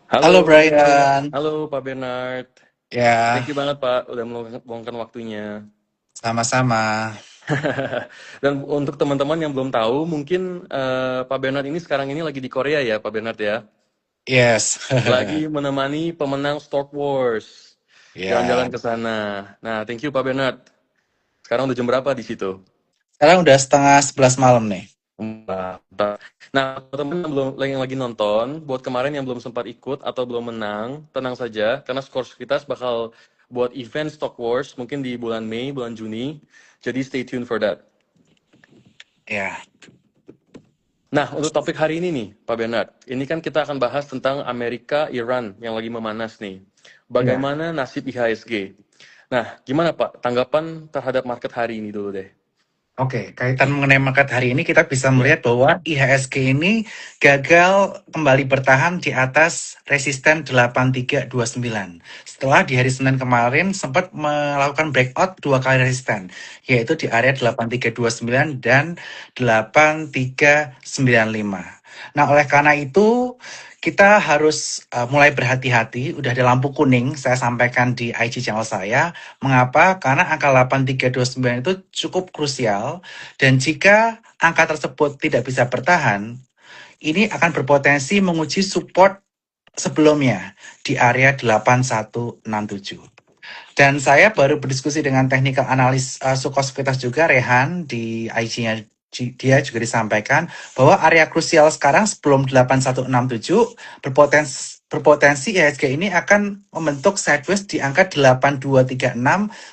Halo, Halo Brian, halo Pak Bernard. ya Thank you banget Pak udah meluangkan waktunya. sama-sama. Dan untuk teman-teman yang belum tahu, mungkin Pak Bernard ini sekarang ini lagi di Korea ya, Pak Bernard ya. Yes, Lagi menemani pemenang Stock Wars. ya. Jalan-jalan ke sana. Nah, thank you Pak Bernard. Sekarang udah jam berapa di situ? Sekarang udah setengah 11 malam nih. Mantap. Nah, teman-teman yang lagi nonton, buat kemarin yang belum sempat ikut atau belum menang, tenang saja, karena skor kita bakal buat event Stock Wars mungkin di bulan Mei, bulan Juni. Jadi stay tuned for that. Ya, Nah, untuk topik hari ini nih, Pak Bernard, ini kan kita akan bahas tentang Amerika, Iran yang lagi memanas nih. ya. Bagaimana nasib IHSG? Nah, gimana Pak, tanggapan terhadap market hari ini dulu deh. Oke, kaitan mengenai market hari ini kita bisa Ya. melihat bahwa IHSG ini gagal kembali bertahan di atas resisten 8329. Setelah di hari Senin kemarin sempat melakukan breakout dua kali resisten, yaitu di area 8329 dan 8395. Nah, oleh karena itu kita harus mulai berhati-hati. Udah ada lampu kuning saya sampaikan di IG channel saya. Mengapa? Karena angka 8329 itu cukup krusial dan jika angka tersebut tidak bisa bertahan, ini akan berpotensi menguji support sebelumnya di area 8167. Dan saya baru berdiskusi dengan technical analis Sukospitas juga, Rehan, di IG-nya dia juga disampaikan bahwa area krusial sekarang sebelum 8167 berpotensi IHSG ini akan membentuk sideways di angka 8236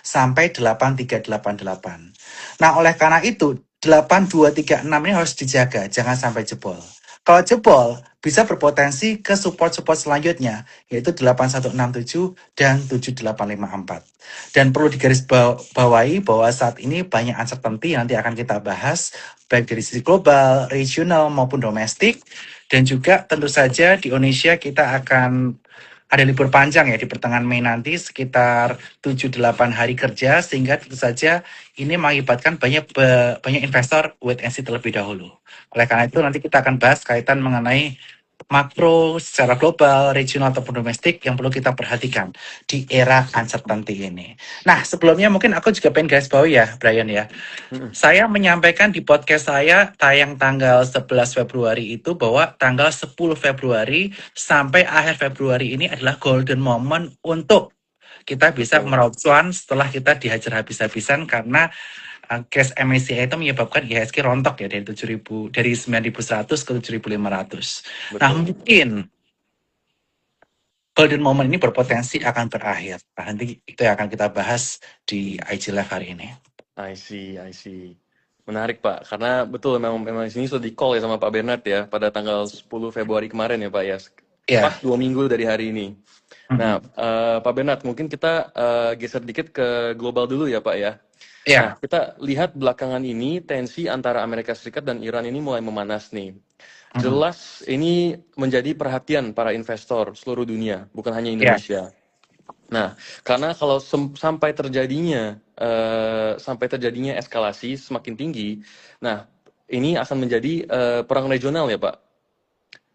sampai 8388. Nah, oleh karena itu 8236 ini harus dijaga, jangan sampai jebol. Kalau jebol, bisa berpotensi ke support-support selanjutnya, yaitu 8167 dan 7854. Dan perlu digarisbawahi bahwa saat ini banyak uncertainty yang nanti akan kita bahas, baik dari sisi global, regional, maupun domestik. Dan juga tentu saja di Indonesia kita akan ada libur panjang ya di pertengahan Mei nanti sekitar 7-8 hari kerja, sehingga tentu saja ini mengakibatkan banyak investor wait and see terlebih dahulu. Oleh karena itu nanti kita akan bahas kaitan mengenai makro secara global, regional ataupun domestik yang perlu kita perhatikan di era uncertainty ini. Nah, sebelumnya mungkin aku juga pengen garis bawahi ya, Brian ya. Mm-mm. Saya menyampaikan di podcast saya tayang tanggal 11 Februari itu bahwa tanggal 10 Februari sampai akhir Februari ini adalah golden moment untuk kita bisa Betul. meraup cuan setelah kita dihajar habis-habisan karena crash MSCI itu menyebabkan IHSG rontok ya dari 7.000 dari 9.100 ke 7.500. Nah, Betul. mungkin golden moment ini berpotensi akan berakhir. Nah, nanti itu yang akan kita bahas di IG Live hari ini. I see, I see. Menarik Pak, karena betul memang sini sudah di-call ya sama Pak Bernard ya pada tanggal 10 Februari kemarin ya Pak ya. Pas Ya, 2 minggu dari hari ini. Nah, mm-mm. Pak Bernard, mungkin kita geser dikit ke global dulu ya Pak ya. Nah, Ya, kita lihat belakangan ini tensi antara Amerika Serikat dan Iran ini mulai memanas nih. mm-mm. Jelas ini menjadi perhatian para investor seluruh dunia, bukan hanya Ya, Indonesia. Nah, karena kalau sampai terjadinya eskalasi semakin tinggi, nah ini akan menjadi perang regional ya Pak,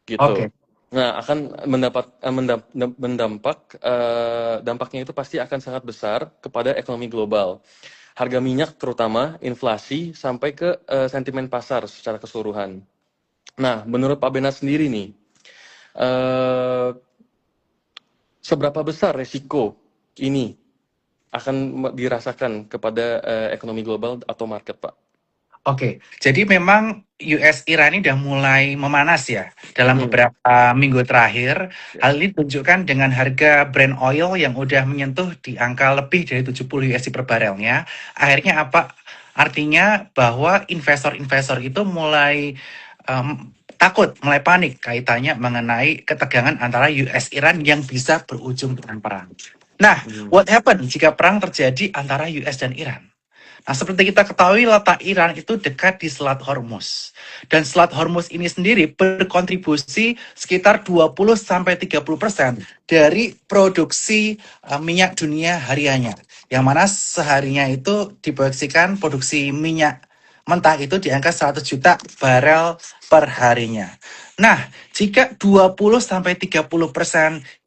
gitu. oke. Nah, akan dampaknya itu pasti akan sangat besar kepada ekonomi global. Harga minyak terutama, inflasi, sampai ke sentimen pasar secara keseluruhan. Nah, menurut Pak Benar sendiri nih, eh, seberapa besar resiko ini akan dirasakan kepada ekonomi global atau market, Pak? Oke, jadi memang US Iran ini udah mulai memanas ya dalam Mm-mm. beberapa minggu terakhir. Ya. Hal ini ditunjukkan dengan harga Brent oil yang udah menyentuh di angka lebih dari 70 USD per barelnya. Akhirnya apa? Artinya bahwa investor-investor itu mulai takut, mulai panik kaitannya mengenai ketegangan antara US Iran yang bisa berujung dengan perang. Nah, Hmm. what happen jika perang terjadi antara US dan Iran? Nah, seperti kita ketahui, letak Iran itu dekat di Selat Hormuz. Dan Selat Hormuz ini sendiri berkontribusi sekitar 20-30% dari produksi minyak dunia hariannya. Yang mana seharinya itu diproyeksikan produksi minyak mentah itu di angka 100 juta barel per harinya. Nah, jika 20-30%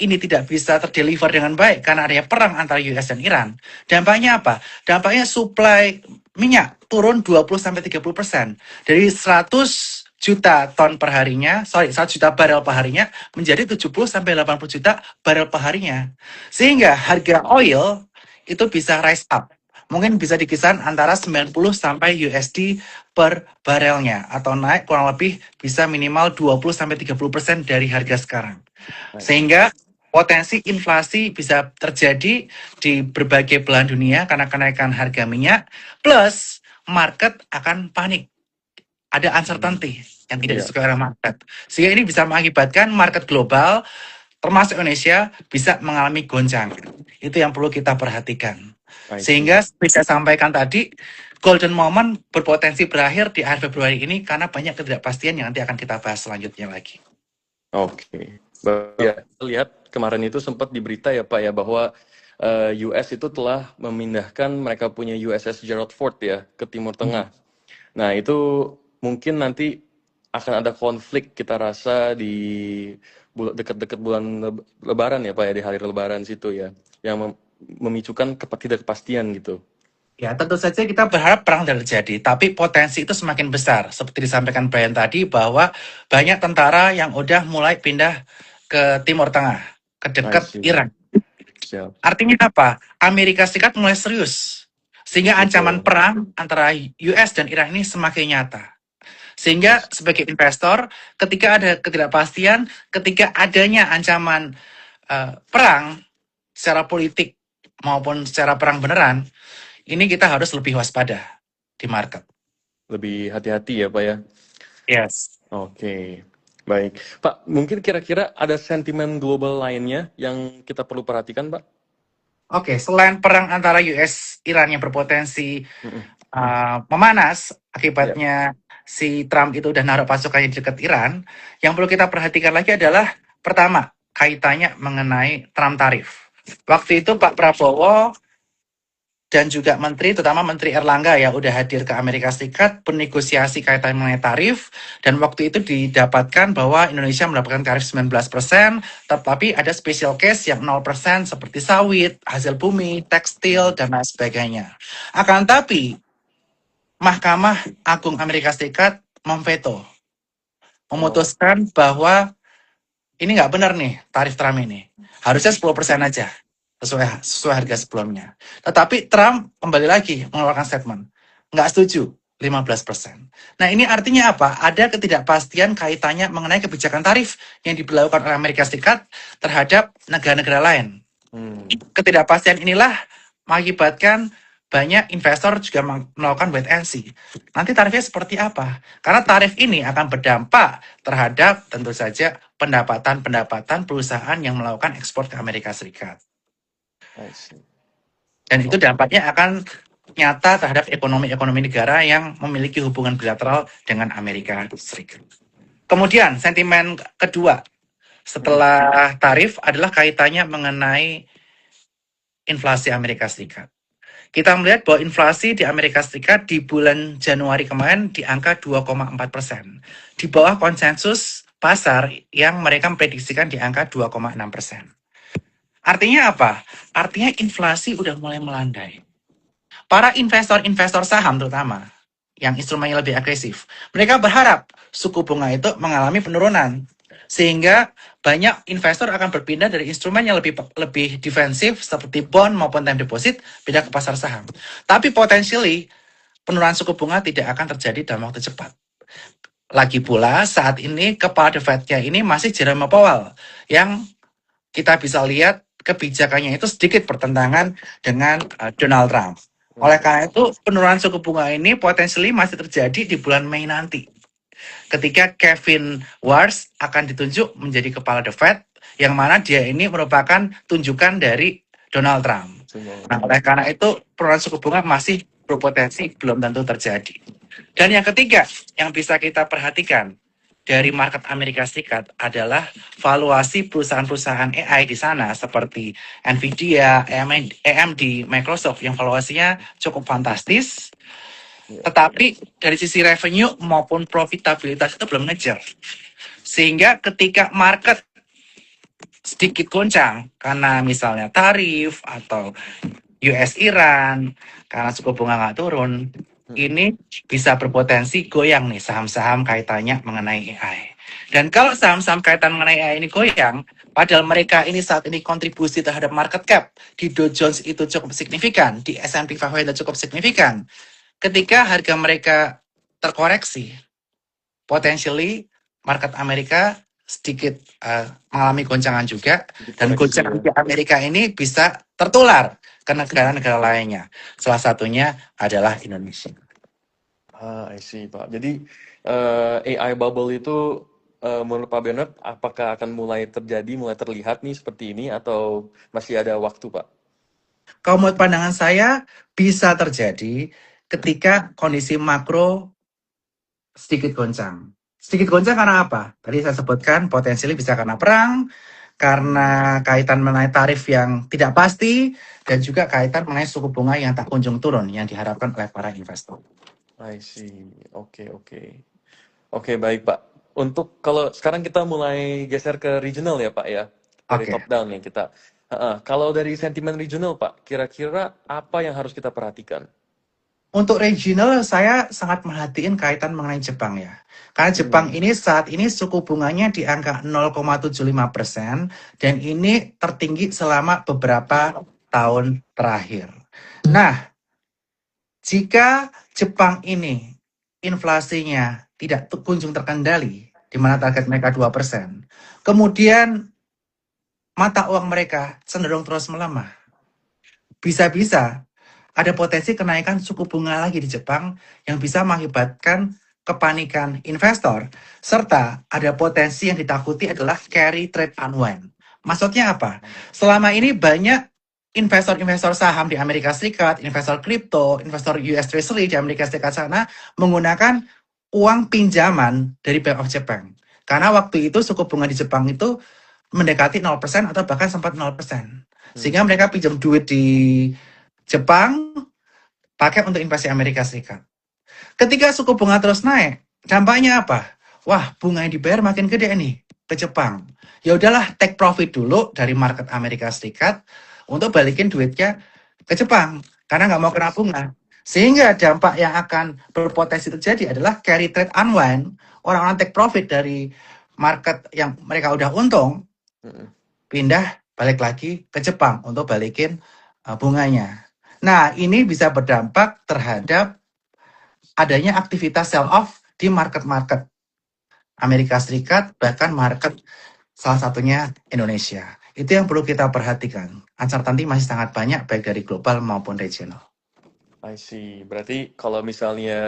ini tidak bisa terdeliver dengan baik karena adanya perang antara US dan Iran, dampaknya apa? Dampaknya supply minyak turun 20-30%. Dari 100 juta ton per harinya, 1 juta barel per harinya menjadi 70-80 juta barel per harinya. Sehingga harga oil itu bisa rise up. Mungkin bisa di kisaran antara 90 sampai USD per barelnya atau naik kurang lebih bisa minimal 20-30% dari harga sekarang. Sehingga potensi inflasi bisa terjadi di berbagai belahan dunia karena kenaikan harga minyak plus market akan panik. Ada uncertainty yang tidak Iya, disukai oleh market. Sehingga ini bisa mengakibatkan market global termasuk Indonesia bisa mengalami goncangan. Itu yang perlu kita perhatikan. I see. Sehingga bisa sampaikan tadi, golden moment berpotensi berakhir di akhir Februari ini karena banyak ketidakpastian yang nanti akan kita bahas selanjutnya lagi. Oke. Ya, lihat kemarin itu sempat di berita ya Pak ya bahwa US itu telah memindahkan mereka punya USS Gerald Ford ya ke Timur Tengah. Nah, itu mungkin nanti akan ada konflik kita rasa di dekat-dekat bulan Lebaran ya Pak ya, di hari Lebaran situ ya, yang memicukan ketidakpastian gitu. Ya, tentu saja kita berharap perang tidak terjadi, tapi potensi itu semakin besar. Seperti disampaikan Brian tadi bahwa banyak tentara yang udah mulai pindah ke Timur Tengah, ke I dekat see. Iran. Siap. Artinya apa? Amerika Serikat mulai serius. Sehingga ancaman Betul. perang antara US dan Iran ini semakin nyata. Sehingga sebagai investor, ketika ada ketidakpastian, ketika adanya ancaman perang secara politik maupun secara perang beneran, ini kita harus lebih waspada di market. Lebih hati-hati ya Pak ya. Yes. Oke. Baik. Pak, mungkin kira-kira ada sentimen global lainnya yang kita perlu perhatikan, Pak? Oke, selain perang antara US Iran yang berpotensi Mm-mm. memanas Ya, akibatnya si Trump itu udah naruh pasukannya di dekat Iran, yang perlu kita perhatikan lagi adalah pertama kaitannya mengenai Trump tarif. Waktu itu Pak Prabowo dan juga menteri, terutama Menteri Erlangga ya udah hadir ke Amerika Serikat bernegosiasi kaitan mengenai tarif, dan waktu itu didapatkan bahwa Indonesia mendapatkan tarif 19%, tetapi ada special case yang 0% seperti sawit, hasil bumi, tekstil, dan lain sebagainya. Akan tapi Mahkamah Agung Amerika Serikat memveto, oh, memutuskan bahwa ini nggak benar nih tarif Trump ini. Harusnya 10% aja sesuai harga sebelumnya. Tetapi Trump kembali lagi mengeluarkan statement, nggak setuju 15%. Nah ini artinya apa? Ada ketidakpastian kaitannya mengenai kebijakan tarif yang diberlakukan oleh Amerika Serikat terhadap negara-negara lain. Ketidakpastian inilah mengakibatkan banyak investor juga melakukan wait and see. Nanti tarifnya seperti apa? Karena tarif ini akan berdampak terhadap tentu saja pendapatan-pendapatan perusahaan yang melakukan ekspor ke Amerika Serikat. I see. Dan itu Oke. dampaknya akan nyata terhadap ekonomi-ekonomi negara yang memiliki hubungan bilateral dengan Amerika Serikat. Kemudian sentimen kedua setelah tarif adalah kaitannya mengenai inflasi Amerika Serikat. Kita melihat bahwa inflasi di Amerika Serikat di bulan Januari kemarin di angka 2,4%. Di bawah konsensus pasar yang mereka memprediksikan di angka 2,6%. Artinya apa? Artinya inflasi udah mulai melandai. Para investor-investor saham terutama, yang instrumennya lebih agresif, mereka berharap suku bunga itu mengalami penurunan. Sehingga banyak investor akan berpindah dari instrumen yang lebih defensif seperti bond maupun time deposit pindah ke pasar saham. Tapi potentially penurunan suku bunga tidak akan terjadi dalam waktu cepat. Lagi pula saat ini kepala The Fed-nya ini masih Jerome Powell yang kita bisa lihat kebijakannya itu sedikit bertentangan dengan Donald Trump. Oleh karena itu penurunan suku bunga ini potensially masih terjadi di bulan Mei nanti, ketika Kevin Warsh akan ditunjuk menjadi kepala The Fed, yang mana dia ini merupakan tunjukan dari Donald Trump. Nah, oleh karena itu penurunan suku bunga masih berpotensi belum tentu terjadi. Dan yang ketiga yang bisa kita perhatikan dari market Amerika Serikat adalah valuasi perusahaan-perusahaan AI di sana seperti Nvidia, AMD, Microsoft yang valuasinya cukup fantastis. Tetapi dari sisi revenue maupun profitabilitas itu belum ngejar. Sehingga ketika market sedikit goncang karena misalnya tarif atau US Iran karena suku bunga nggak turun, Mm-mm. ini bisa berpotensi goyang nih saham-saham kaitannya mengenai AI. Dan kalau saham-saham kaitan mengenai AI ini goyang, padahal mereka ini saat ini kontribusi terhadap market cap di Dow Jones itu cukup signifikan, di S&P 500 cukup signifikan. Ketika harga mereka terkoreksi, potentially market Amerika sedikit mengalami goncangan juga, dan Dikoreksi goncangan ya. di Amerika ini bisa tertular ke negara-negara lainnya. Salah satunya adalah Indonesia. I see, Pak. Jadi AI bubble itu menurut Pak Bernard apakah akan mulai terjadi, mulai terlihat nih seperti ini atau masih ada waktu, Pak? Kalau menurut pandangan saya, bisa terjadi ketika kondisi makro sedikit goncang. Sedikit goncang karena apa? Tadi saya sebutkan potensial bisa karena perang, karena kaitan mengenai tarif yang tidak pasti, dan juga kaitan mengenai suku bunga yang tak kunjung turun yang diharapkan oleh para investor. I see. Oke, oke. Oke, baik, Pak. Untuk kalau sekarang kita mulai geser ke regional ya, Pak ya. Dari Oke, top down ya kita. Kalau dari sentimen regional, Pak, kira-kira apa yang harus kita perhatikan? untuk regional saya sangat merhatiin kaitan mengenai Jepang ya. Karena Jepang Hmm. ini saat ini suku bunganya di angka 0,75% dan ini tertinggi selama beberapa tahun terakhir. Nah, jika Jepang ini inflasinya tidak kunjung terkendali, di mana target mereka 2%, kemudian mata uang mereka cenderung terus melemah, bisa-bisa ada potensi kenaikan suku bunga lagi di Jepang yang bisa mengakibatkan kepanikan investor, serta ada potensi yang ditakuti adalah carry trade unwind. Maksudnya apa? Selama ini banyak investor-investor saham di Amerika Serikat, investor kripto, investor US Treasury di Amerika Serikat sana menggunakan uang pinjaman dari Bank of Japan. Karena waktu itu suku bunga di Jepang itu mendekati 0% atau bahkan sempat 0%. Hmm. Sehingga mereka pinjam duit di Jepang pakai untuk invasi Amerika Serikat. Ketika suku bunga terus naik, dampaknya apa? Wah, bunga yang dibayar makin gede nih ke Jepang. Ya udahlah, take profit dulu dari market Amerika Serikat untuk balikin duitnya ke Jepang karena nggak mau I kena see. bunga. Sehingga dampak yang akan berpotensi terjadi adalah carry trade unwind. Orang-orang take profit dari market yang mereka udah untung Mm-mm. pindah balik lagi ke Jepang untuk balikin bunganya. Nah, ini bisa berdampak terhadap adanya aktivitas sell off di market-market Amerika Serikat, bahkan market salah satunya Indonesia. Itu yang perlu kita perhatikan. Uncertainty masih sangat banyak, baik dari global maupun regional. I see. Berarti kalau misalnya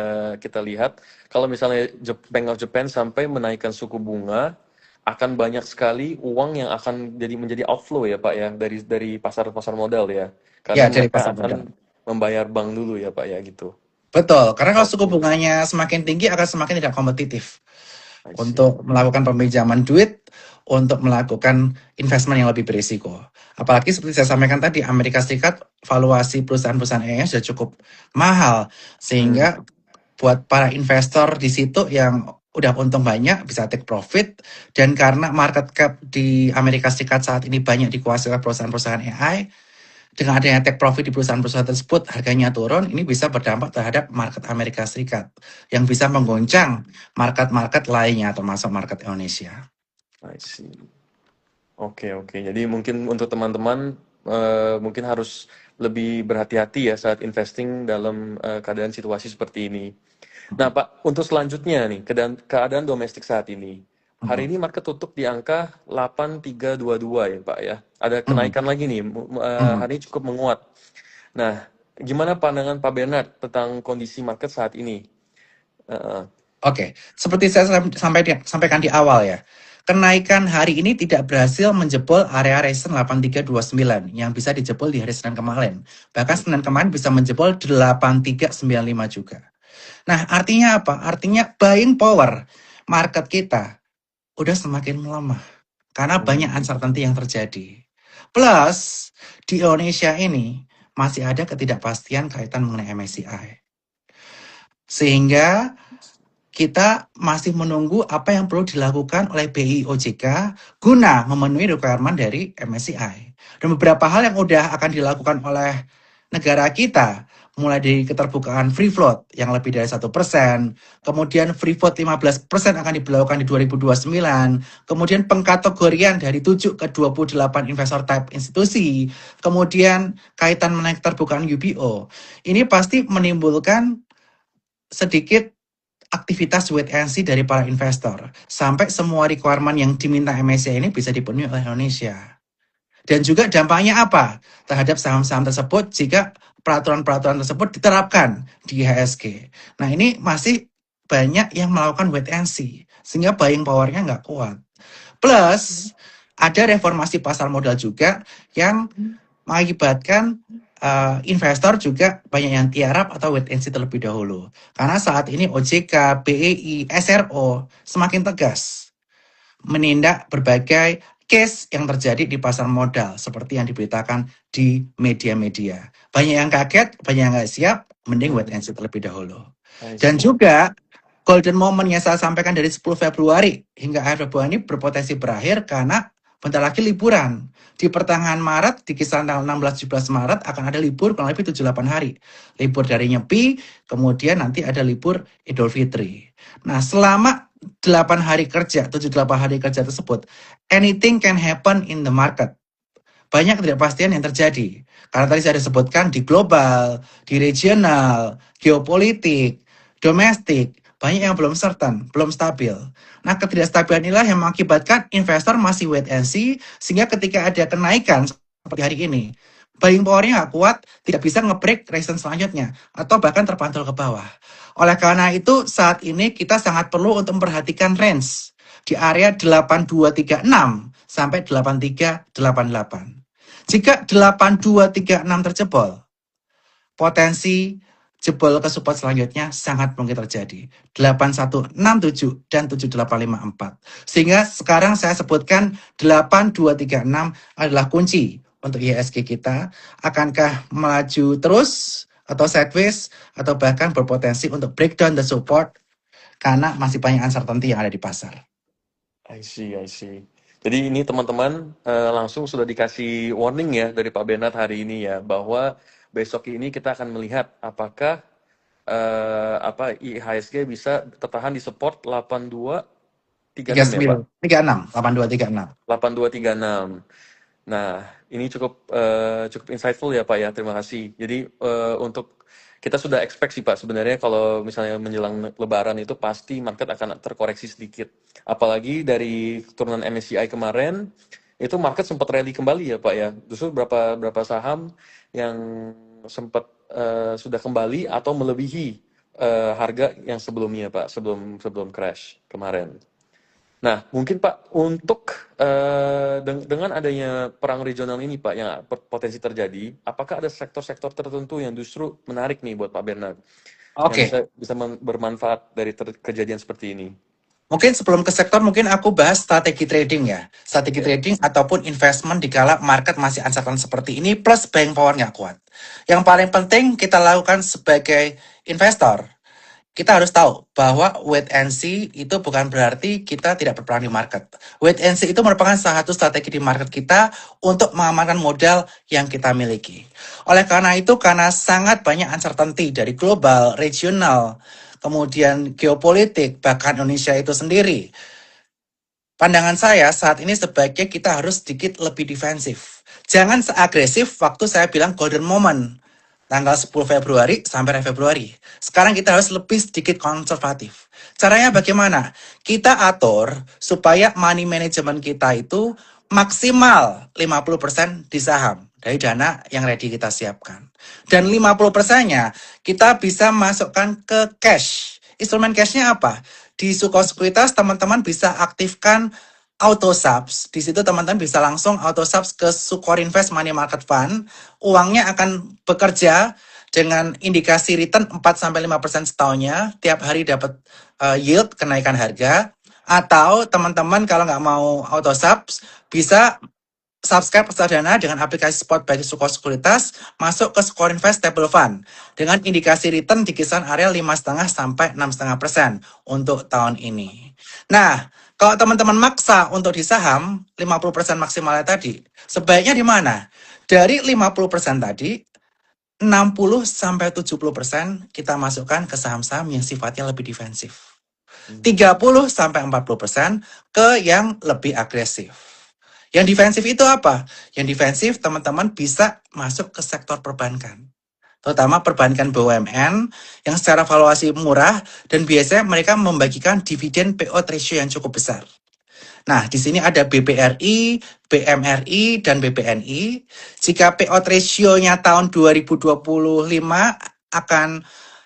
kita lihat, kalau misalnya Bank of Japan sampai menaikkan suku bunga, akan banyak sekali uang yang akan menjadi outflow ya Pak ya dari pasar-pasar modal ya. Ya, Karena dari mereka pasar modal. akan membayar bank dulu ya Pak ya gitu. Betul, karena kalau suku Oke, bunganya semakin tinggi akan semakin tidak kompetitif I see. untuk melakukan peminjaman duit, untuk melakukan investment yang lebih berisiko. Apalagi seperti saya sampaikan tadi, Amerika Serikat valuasi perusahaan-perusahaan AI sudah cukup mahal, Hmm. sehingga buat para investor di situ yang udah untung banyak bisa take profit, dan karena market cap di Amerika Serikat saat ini banyak dikuasai oleh perusahaan-perusahaan AI, dengan adanya take profit di perusahaan-perusahaan tersebut harganya turun, ini bisa berdampak terhadap market Amerika Serikat yang bisa menggoncang market-market lainnya termasuk market Indonesia. I see. Oke, oke. Jadi mungkin untuk teman-teman mungkin harus lebih berhati-hati ya saat investing dalam keadaan situasi seperti ini. Nah, Pak, untuk selanjutnya nih, keadaan domestik saat ini. Hari ini market tutup di angka 8322 ya, Pak ya. Ada kenaikan lagi nih, hari ini cukup menguat. Nah, gimana pandangan Pak Bernard tentang kondisi market saat ini? Eh, Oke, seperti saya sampaikan di awal ya, kenaikan hari ini tidak berhasil menjebol area resistance 8329 yang bisa dijebol di hari Senin kemarin. Bahkan Senin kemarin bisa menjebol 8395 juga. Nah, artinya apa? Artinya buying power market kita udah semakin melemah karena banyak hmm, uncertainty yang terjadi. Plus, di Indonesia ini masih ada ketidakpastian kaitan mengenai MSCI. Sehingga kita masih menunggu apa yang perlu dilakukan oleh BI OJK guna memenuhi requirement dari MSCI. Dan beberapa hal yang udah akan dilakukan oleh negara kita, mulai dari keterbukaan free float yang lebih dari 1%, kemudian free float 15% akan diberlakukan di 2029, kemudian pengkategorian dari 7 ke 28 investor type institusi, kemudian kaitan menaik keterbukaan UBO. Ini pasti menimbulkan sedikit aktivitas wait and see dari para investor sampai semua requirement yang diminta MSCI ini bisa dipenuhi oleh Indonesia. Dan juga dampaknya apa terhadap saham-saham tersebut jika peraturan-peraturan tersebut diterapkan di IHSG. Nah, ini masih banyak yang melakukan wait and see, sehingga buying power-nya nggak kuat. Plus, ada reformasi pasar modal juga yang mengakibatkan investor juga banyak yang tiarap atau wait and see terlebih dahulu. Karena saat ini OJK, BEI, SRO semakin tegas menindak berbagai case yang terjadi di pasar modal seperti yang diberitakan di media-media. Banyak yang kaget, banyak yang nggak siap, mending wait and see terlebih dahulu. Dan juga golden moment yang saya sampaikan dari 10 Februari hingga akhir Februari ini berpotensi berakhir karena bentar lagi liburan. Di pertengahan Maret, di kisaran tanggal 16-17 Maret akan ada libur kurang lebih 7-8 hari. Libur dari Nyepi, kemudian nanti ada libur Idul Fitri. Nah, selama 8 hari kerja, 7-8 hari kerja tersebut, anything can happen in the market. Banyak ketidakpastian yang terjadi. Karena tadi saya disebutkan di global, di regional, geopolitik, domestik, banyak yang belum certain, belum stabil. Nah, ketidakstabilan inilah yang mengakibatkan investor masih wait and see, sehingga ketika ada kenaikan seperti hari ini, buying power-nya nggak kuat, tidak bisa nge-break resistance selanjutnya, atau bahkan terpantul ke bawah. Oleh karena itu, saat ini kita sangat perlu untuk memperhatikan range di area 8236 sampai 8388. Jika 8236 terjebol, potensi jebol ke support selanjutnya sangat mungkin terjadi. 8167 dan 7854. Sehingga sekarang saya sebutkan 8236 adalah kunci untuk IHSG kita. Akankah melaju terus atau sideways atau bahkan berpotensi untuk breakdown the support karena masih banyak uncertainty yang ada di pasar. I see. Jadi ini teman-teman langsung sudah dikasih warning ya dari Pak Bernard hari ini ya, bahwa besok ini kita akan melihat apakah IHSG bisa tertahan di support 8236 ya Pak? 8236. 8236. Nah, ini cukup insightful ya Pak ya, terima kasih. Jadi untuk kita sudah expect sih Pak, sebenarnya kalau misalnya menjelang Lebaran itu pasti market akan terkoreksi sedikit. Apalagi dari turunan MSCI kemarin, itu market sempat rally kembali ya Pak ya. Justru berapa saham yang sempat sudah kembali atau melebihi harga yang sebelumnya Pak, sebelum crash kemarin. Nah, mungkin Pak, untuk dengan adanya perang regional ini Pak, yang potensi terjadi, apakah ada sektor-sektor tertentu yang justru menarik nih buat Pak Bernard, yang bisa bermanfaat dari kejadian seperti ini? Mungkin sebelum ke sektor, mungkin aku bahas strategi trading ya. Strategi trading ataupun investment di kala market masih uncertain seperti ini, plus buying power nggak kuat. Yang paling penting kita lakukan sebagai investor, kita harus tahu bahwa wait and see itu bukan berarti kita tidak berperan di market. Wait and see itu merupakan salah satu strategi di market kita untuk mengamankan modal yang kita miliki. Oleh karena itu, karena sangat banyak uncertainty dari global, regional, kemudian geopolitik, bahkan Indonesia itu sendiri, pandangan saya saat ini sebaiknya kita harus sedikit lebih defensif. Jangan seagresif waktu saya bilang golden moment tanggal 10 Februari sampai Februari. Sekarang kita harus lebih sedikit konservatif. Caranya bagaimana? Kita atur supaya money management kita itu maksimal 50% di saham dari dana yang ready kita siapkan. Dan 50%-nya kita bisa masukkan ke cash. Instrumen cashnya apa? Di Suko Sekuritas teman-teman bisa aktifkan auto subs. Di situ teman-teman bisa langsung auto subs ke Sukor Invest Money Market Fund. Uangnya akan bekerja dengan indikasi return 4-5% setahunnya. Tiap hari dapat yield kenaikan harga. Atau teman-teman kalau nggak mau auto subs bisa subscribe reksadana dengan aplikasi spot baik Suko Sekuritas, masuk ke Skor Invest Stable Fund dengan indikasi return di kisaran area 5,5 sampai 6,5% untuk tahun ini. Nah, kalau teman-teman maksa untuk di saham 50% maksimalnya tadi, sebaiknya di mana? Dari 50% tadi, 60 sampai 70% kita masukkan ke saham-saham yang sifatnya lebih defensif. 30 sampai 40% ke yang lebih agresif. Yang defensif itu apa? Yang defensif teman-teman bisa masuk ke sektor perbankan. Terutama perbankan BUMN yang secara valuasi murah dan biasanya mereka membagikan dividen payout ratio yang cukup besar. Nah, di sini ada BBRI, BMRI, dan BBNI. Jika payout ratio-nya tahun 2025 akan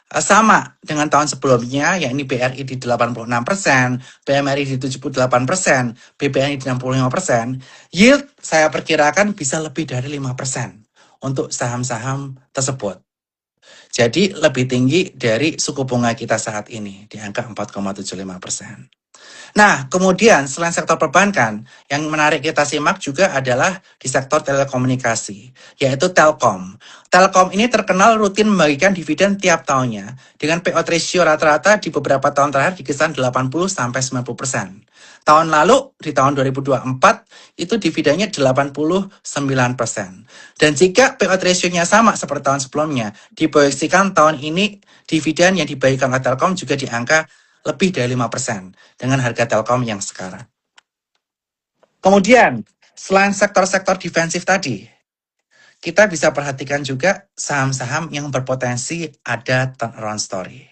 sama dengan tahun sebelumnya, yakni BRI di 86%, BMRI di 78%, BBNI di 65%, yield saya perkirakan bisa lebih dari 5% untuk saham-saham tersebut. Jadi lebih tinggi dari suku bunga kita saat ini, di angka 4,75%. Nah, kemudian selain sektor perbankan, yang menarik kita simak juga adalah di sektor telekomunikasi, yaitu Telkom. Telkom ini terkenal rutin membagikan dividen tiap tahunnya, dengan payout ratio rata-rata di beberapa tahun terakhir di kisaran 80-90%. Tahun lalu, di tahun 2024, itu dividennya 89%. Dan jika payout ratio-nya sama seperti tahun sebelumnya, diproyeksikan tahun ini dividen yang dibagikan oleh Telkom juga di angka lebih dari 5% dengan harga Telkom yang sekarang. Kemudian, selain sektor-sektor defensif tadi, kita bisa perhatikan juga saham-saham yang berpotensi ada turnaround story.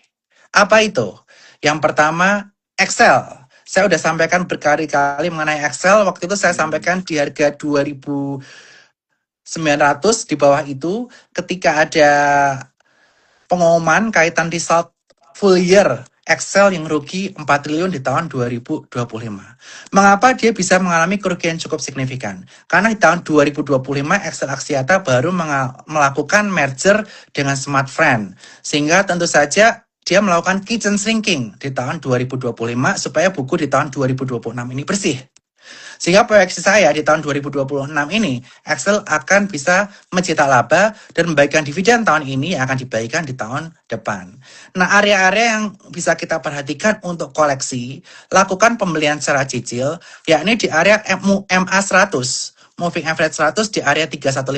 Apa itu? Yang pertama, Excel. Saya sudah sampaikan berkali-kali mengenai Excel. Waktu itu saya sampaikan di harga 2.900 di bawah itu ketika ada pengumuman kaitan result full year Excel yang rugi 4 triliun di tahun 2025. Mengapa dia bisa mengalami kerugian cukup signifikan? Karena di tahun 2025 Excel Axiata baru melakukan merger dengan Smartfren. Sehingga tentu saja dia melakukan kitchen shrinking di tahun 2025 supaya buku di tahun 2026 ini bersih. Sehingga proyeksi saya di tahun 2026 ini, Excel akan bisa mencetak laba dan membagikan dividen tahun ini yang akan dibagikan di tahun depan. Nah, area-area yang bisa kita perhatikan untuk koleksi, lakukan pembelian secara cicil, yakni di area MA100. Moving average 100 di area 3150.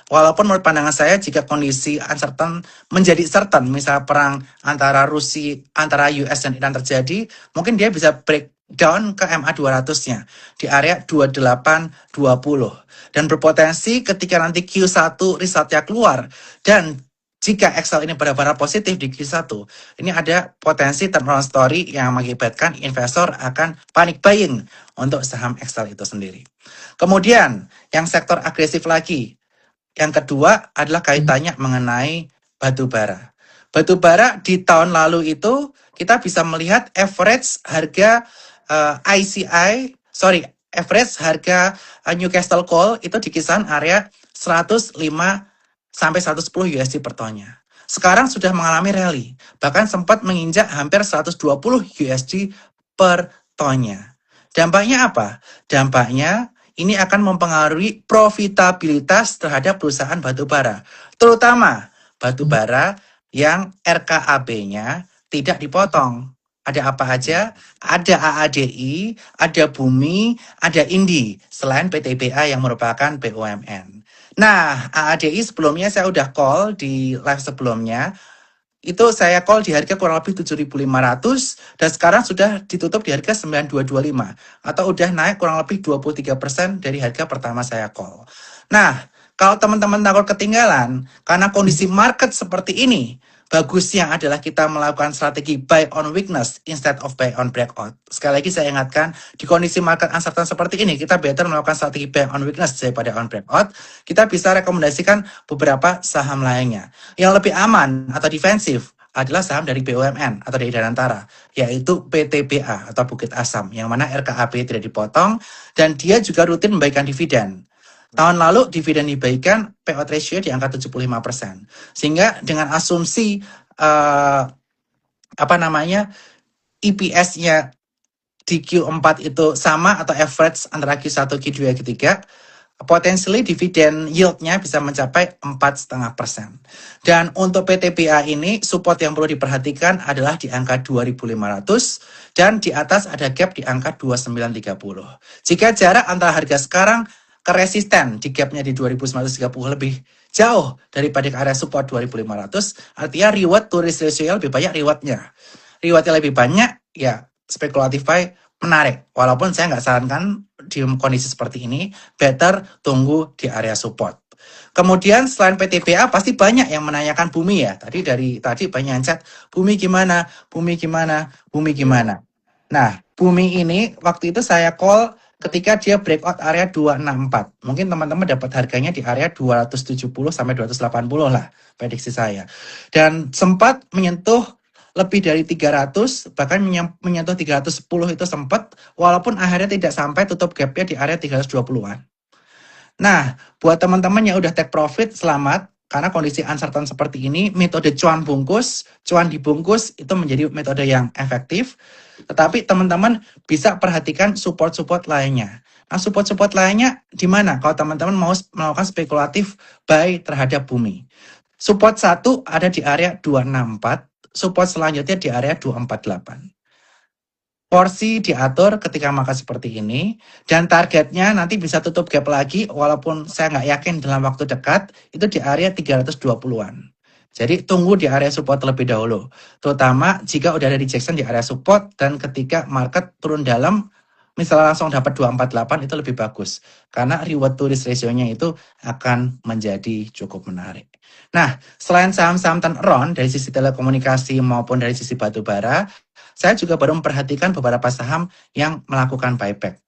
Walaupun menurut pandangan saya jika kondisi uncertain menjadi certain, misal perang antara US dan Iran terjadi, mungkin dia bisa break down ke MA 200-nya di area 2820 dan berpotensi ketika nanti Q1 resultnya keluar dan jika Excel ini benar-benar positif di Q1, ini ada potensi turnaround story yang mengakibatkan investor akan panic buying untuk saham Excel itu sendiri. Kemudian, yang sektor agresif lagi. Yang kedua adalah kaitannya mengenai batu bara. Batu bara di tahun lalu itu kita bisa melihat average harga average harga Newcastle Coal itu di kisaran area 105 sampai 110 USD per tonnya. Sekarang sudah mengalami rally, bahkan sempat menginjak hampir 120 USD per tonnya. Dampaknya apa? Dampaknya ini akan mempengaruhi profitabilitas terhadap perusahaan batubara, terutama batubara yang RKAB-nya tidak dipotong. Ada apa aja? Ada AADI, ada Bumi, ada Indi, selain PTBA yang merupakan BUMN. Nah, AADI sebelumnya saya udah call di live sebelumnya. Itu saya call di harga kurang lebih 7.500 dan sekarang sudah ditutup di harga 9.225 atau udah naik kurang lebih 23% dari harga pertama saya call. Nah, kalau teman-teman takut ketinggalan karena kondisi market seperti ini, bagusnya adalah kita melakukan strategi buy on weakness instead of buy on breakout. Sekali lagi saya ingatkan, di kondisi market uncertain seperti ini, kita better melakukan strategi buy on weakness daripada on breakout. Kita bisa rekomendasikan beberapa saham lainnya. Yang lebih aman atau defensif adalah saham dari BUMN atau dari Danantara, yaitu PTBA atau Bukit Asam, yang mana RKAB tidak dipotong, dan dia juga rutin membagikan dividen. Tahun lalu dividen dibagikan payout ratio di angka 75%. Sehingga dengan asumsi EPS-nya di Q4 itu sama atau average antara Q1, Q2, Q3, potentially dividen yield-nya bisa mencapai 4,5%. Dan untuk PTBA ini, support yang perlu diperhatikan adalah di angka 2.500 dan di atas ada gap di angka 2.930. Jika jarak antara harga sekarang ke resisten di gapnya di 2.930 lebih jauh daripada ke area support 2.500, artinya reward to risk ratio lebih banyak rewardnya. Rewardnya lebih banyak, ya spekulatif buy menarik. Walaupun saya nggak sarankan di kondisi seperti ini, better tunggu di area support. Kemudian selain PTBA pasti banyak yang menanyakan Bumi ya. Tadi banyak yang chat, Bumi gimana? Bumi gimana? Bumi gimana? Nah, Bumi ini waktu itu saya call ketika dia breakout area 264. Mungkin teman-teman dapat harganya di area 270 sampai 280 lah prediksi saya. Dan sempat menyentuh lebih dari 300, bahkan menyentuh 310 itu sempat, walaupun akhirnya tidak sampai tutup gapnya di area 320-an. Nah, buat teman-teman yang udah take profit, selamat. Karena kondisi uncertain seperti ini, metode cuan dibungkus, itu menjadi metode yang efektif. Tetapi teman-teman bisa perhatikan support-support lainnya. Nah, support-support lainnya di mana? Kalau teman-teman mau melakukan spekulatif buy terhadap Bumi. Support 1 ada di area 264, support selanjutnya di area 248. Porsi diatur ketika makan seperti ini, dan targetnya nanti bisa tutup gap lagi, walaupun saya nggak yakin dalam waktu dekat, itu di area 320-an. Jadi tunggu di area support terlebih dahulu, terutama jika udah ada rejection di area support, dan ketika market turun dalam, misalnya langsung dapat 248 itu lebih bagus, karena reward to risk ratio-nya itu akan menjadi cukup menarik. Nah, selain saham-saham turnaround dari sisi telekomunikasi maupun dari sisi batubara, saya juga baru memperhatikan beberapa saham yang melakukan buyback.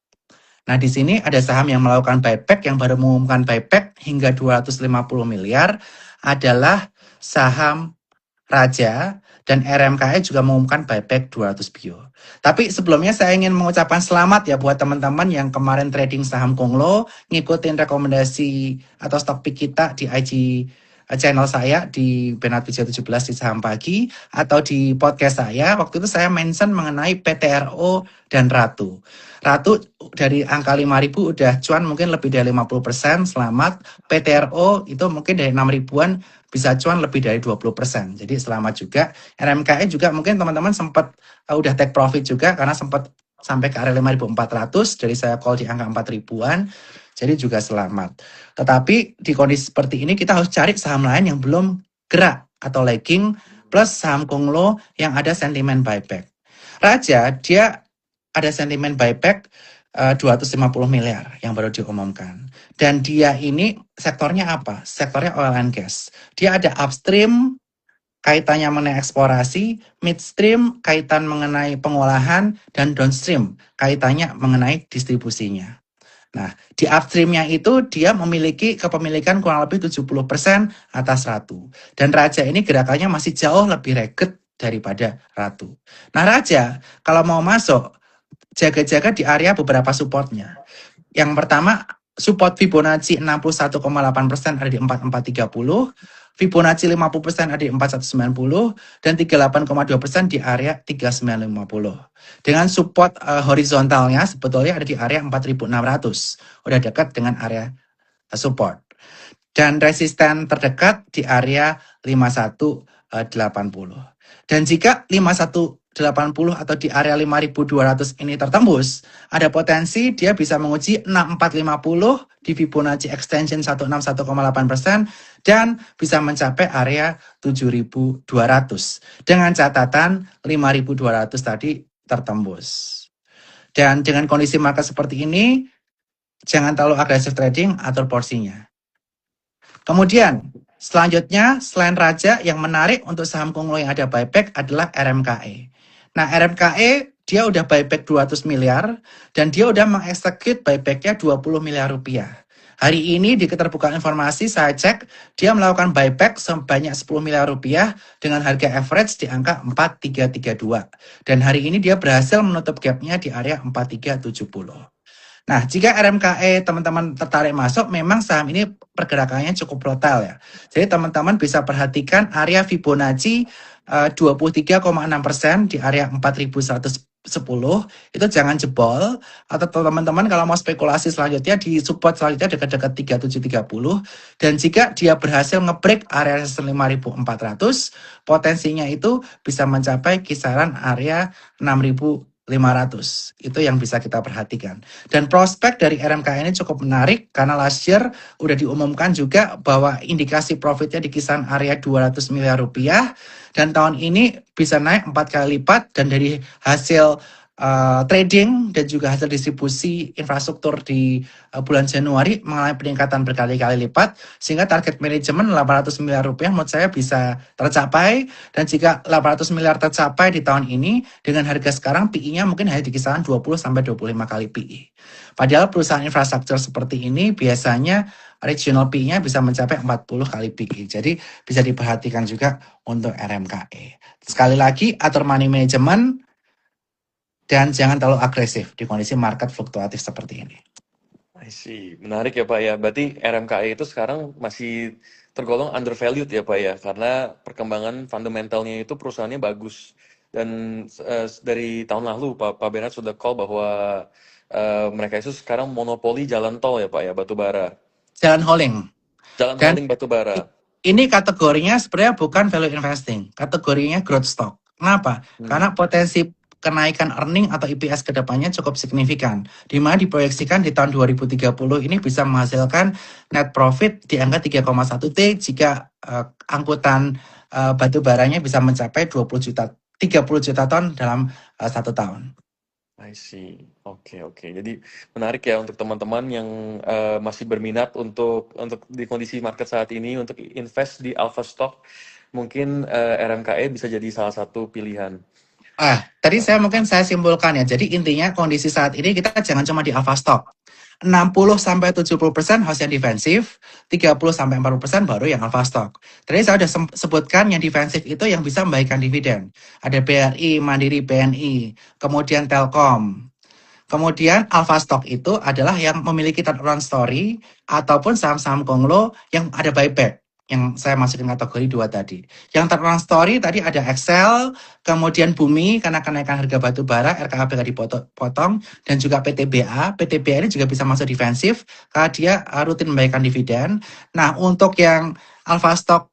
Nah, di sini ada saham yang melakukan buyback, yang baru mengumumkan buyback hingga 250 miliar adalah saham Raja, dan RMKE juga mengumumkan buyback 200 bio. Tapi sebelumnya saya ingin mengucapkan selamat ya buat teman-teman yang kemarin trading saham Konglo, ngikutin rekomendasi atau stock pick kita di IG channel saya di Bernard Wijaya 17 di Saham Pagi, atau di podcast saya. Waktu itu saya mention mengenai PTRO dan Ratu. Ratu dari angka 5.000 udah cuan mungkin lebih dari 50%, selamat. PTRO itu mungkin dari 6 ribuan bisa cuan lebih dari 20%. Jadi selamat juga. RMKE juga mungkin teman-teman sempat udah take profit juga karena sempat sampai ke area 5.400, dari saya call di angka 4 ribuan. Jadi juga selamat. Tetapi di kondisi seperti ini kita harus cari saham lain yang belum gerak atau lagging, plus saham Konglo yang ada sentimen buyback. Raja dia ada sentimen buyback 250 miliar yang baru diumumkan. Dan dia ini sektornya apa? Sektornya oil and gas. Dia ada upstream kaitannya mengenai eksplorasi, midstream kaitan mengenai pengolahan, dan downstream kaitannya mengenai distribusinya. Nah, di upstreamnya itu dia memiliki kepemilikan kurang lebih 70% atas Ratu. Dan Raja ini gerakannya masih jauh lebih raget daripada Ratu. Nah, Raja kalau mau masuk, jaga-jaga di area beberapa supportnya. Yang pertama, support Fibonacci 61,8% ada di 4430, Fibonacci 50% ada di 4190, dan 38,2% di area 3950. Dengan support horizontalnya sebetulnya ada di area 4600. Udah dekat dengan area support. Dan resisten terdekat di area 5180. Dan jika 5180 atau di area 5200 ini tertembus, ada potensi dia bisa menguji 6450 di Fibonacci extension 161,8% dan bisa mencapai area 7200 dengan catatan 5200 tadi tertembus. Dan dengan kondisi market seperti ini, jangan terlalu agresif trading, atur porsinya. Kemudian selanjutnya, selain Raja, yang menarik untuk saham Konglo yang ada buyback adalah RMKE. Nah, RMKE dia udah buyback 200 miliar dan dia udah mengeksekut buybacknya 20 miliar rupiah. Hari ini di keterbukaan informasi saya cek, dia melakukan buyback sebanyak 10 miliar rupiah dengan harga average di angka 4332. Dan hari ini dia berhasil menutup gapnya di area 4370. Nah, jika RMKE teman-teman tertarik masuk, memang saham ini pergerakannya cukup volatile ya. Jadi teman-teman bisa perhatikan area Fibonacci 23,6% di area 4190 10 itu jangan jebol, atau teman-teman kalau mau spekulasi selanjutnya di support selanjutnya dekat-dekat 3730, dan jika dia berhasil ngebreak area resistance 5400, potensinya itu bisa mencapai kisaran area 6500. Itu yang bisa kita perhatikan. Dan prospek dari RMK ini cukup menarik karena last year udah diumumkan juga bahwa indikasi profitnya di kisaran area 200 miliar rupiah, dan tahun ini bisa naik 4 kali lipat, dan dari hasil trading dan juga hasil distribusi infrastruktur di bulan Januari mengalami peningkatan berkali-kali lipat, sehingga target manajemen 800 miliar rupiah menurut saya bisa tercapai. Dan jika 800 miliar tercapai di tahun ini dengan harga sekarang, PI-nya mungkin hanya di kisaran 20 sampai 25 kali PI. Padahal perusahaan infrastruktur seperti ini biasanya regional PI-nya bisa mencapai 40 kali PI. Jadi bisa diperhatikan juga untuk RMKE. Sekali lagi, atur money management dan jangan terlalu agresif di kondisi market fluktuatif seperti ini. I see. Menarik ya Pak ya. Berarti RMKE itu sekarang masih tergolong undervalued ya Pak ya, karena perkembangan fundamentalnya itu perusahaannya bagus. Dan dari tahun lalu Pak Bernard sudah call bahwa mereka itu sekarang monopoli jalan tol ya Pak ya, batu bara. Jalan hauling. Jalan Dan hauling batu bara. ini kategorinya sebenarnya bukan value investing, kategorinya growth stock. Kenapa? Karena potensi kenaikan earning atau EPS ke depannya cukup signifikan, di mana diproyeksikan di tahun 2030 ini bisa menghasilkan net profit di angka 3,1 T jika angkutan batu baranya bisa mencapai 30 juta ton dalam 1 tahun. I see. Oke, oke. Jadi menarik ya untuk teman-teman yang masih berminat untuk di kondisi market saat ini untuk invest di alpha stock, mungkin RMKE bisa jadi salah satu pilihan. Tadi saya simpulkan ya. Jadi intinya kondisi saat ini kita jangan cuma di alpha stock. 60-70% harus yang defensif, 30-40% baru yang alpha stock. Tadi saya sudah sebutkan yang defensif itu yang bisa membagikan dividen. Ada BRI, Mandiri, BNI, kemudian Telkom. Kemudian alpha stock itu adalah yang memiliki turnaround story ataupun saham-saham konglo yang ada buyback, yang saya masukin kategori 2 tadi. Yang turnaround story tadi ada Excel, kemudian Bumi karena kenaikan harga batu bara, RKAB gak dipotong, dan juga PTBA. PTBA ini juga bisa masuk defensif karena dia rutin membagikan dividen. Nah, untuk yang alpha stock